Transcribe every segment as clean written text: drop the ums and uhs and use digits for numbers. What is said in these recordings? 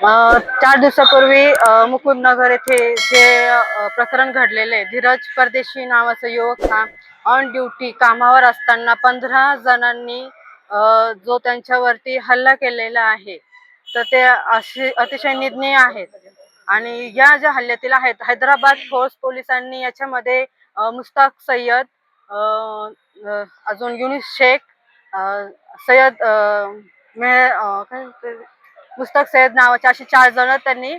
4 दिवसापूर्वी मुकुंदनगर येथे जे प्रकरण घडलेले आहे. धीरज परदेशी नावाचा युवक हा ऑन ड्युटी कामावर असताना 15 जणांनी जो त्यांच्यावरती हल्ला केलेला आहे. तर ते असे अतिशय निंदनीय आहेत. आणि या ज्या हल्ल्यातील आहेत हैदराबाद फोर्स पोलिसांनी याच्यामध्ये मुस्ताक सय्यद, अ, अ, अजून युनुस शेख, अ, सय्यद काय मुस्तक सय्यद नावाचे असे 4 जण त्यांनी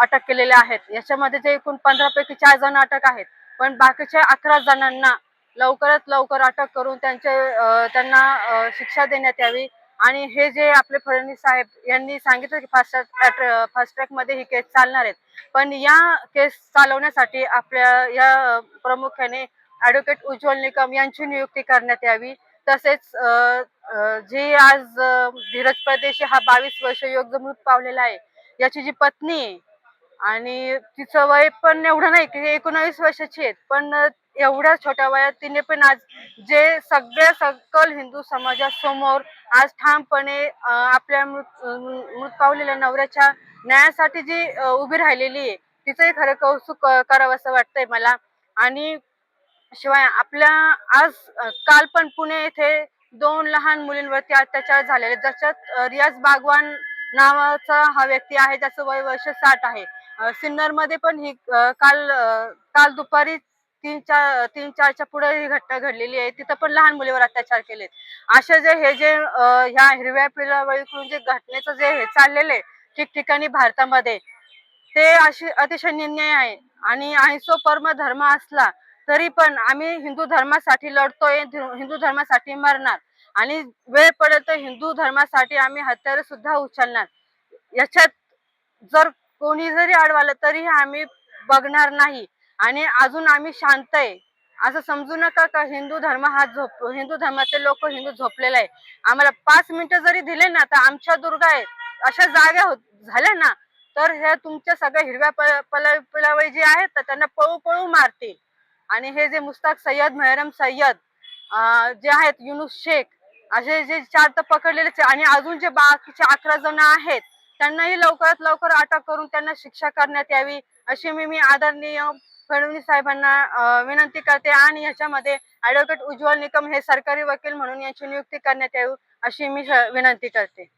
अटक केलेले आहेत. याच्यामध्ये जे एकूण 15 पैकी 4 जण अटक आहेत. पण बाकीच्या 11 जणांना लवकरात लवकर अटक करून त्यांना शिक्षा देण्यात यावी. आणि हे जे आपले फडणवीस साहेब यांनी सांगितलं की फास्ट ट्रॅकमध्ये ही केस चालणार आहेत. पण या केस चालवण्यासाठी आपल्या या प्रामुख्याने ॲडव्होकेट उज्ज्वल निकम यांची नियुक्ती करण्यात यावी. तसेच जी आज धीरज परदेशी हा 22 वर्ष युवक जो मृत पावलेला आहे, याची जी पत्नी आहे आणि तिचं वय पण एवढं नाही की 19 वर्षाची आहे. पण एवढ्या छोट्या वयात तिने पण आज जे सगळ्या सकल हिंदू समाजासमोर आज ठामपणे आपल्या मृत पावलेल्या नवऱ्याच्या न्यायासाठी जी उभी राहिलेली आहे, तिचंही खरं कौतुक करावंसं वाटतंय मला. आणि शिवाय आपल्या आज काल पण पुणे येथे 2 लहान मुलींवरती अत्याचार झालेले, ज्याच्यात रियाज बागवान नावाचा हा व्यक्ती आहे, ज्याचं वय वर्ष 60 आहे. सिन्नरमध्ये पण ही काल दुपारी 3-4च्या पुढे ही घटना घडलेली आहे. तिथं पण लहान मुलीवर अत्याचार केलेत. असे जे ह्या हिरव्या पिवळ्या वळीकडून जे घटनेचं जे हे चाललेलं आहे ठिकठिकाणी भारतामध्ये, ते अशी अतिशय निंदनीय आहे. आणि अहिंसो परम धर्म असला तरी पण आम्ही हिंदू धर्मासाठी लढतोय, हिंदू धर्मासाठी मरणार आणि वेळ पडेल तर हिंदू धर्मासाठी आम्ही हत्यारे सुद्धा उचलणार. याच्यात जर कोणी जरी अडवलं तरी आम्ही बघणार नाही. आणि अजून आम्ही शांत आहे असं समजू नका का हिंदू धर्माचे लोक हिंदू झोपलेले आहे. आम्हाला 5 मिनिटं जरी दिले ना तर आमच्या दुर्गा आहे अशा जाग्या झाल्या ना, तर हे तुमच्या सगळ्या हिरव्या पिलावळी जे आहेत तर त्यांना पळू पळू मारतील. आणि हे जे मुस्ताक सय्यद, मेहरम सय्यद, जे आहेत युनुस शेख, असे जे 4 तर पकडलेलेच आहे. आणि अजून जे बाकीचे 11 जण आहेत त्यांनाही लवकरात लवकर अटक करून त्यांना शिक्षा करण्यात यावी, अशी मी आदरणीय फडणवीस साहेबांना विनंती करते. आणि याच्यामध्ये ॲडव्होकेट उज्ज्वल निकम हे सरकारी वकील म्हणून यांची नियुक्ती करण्यात यावी, अशी मी विनंती करते.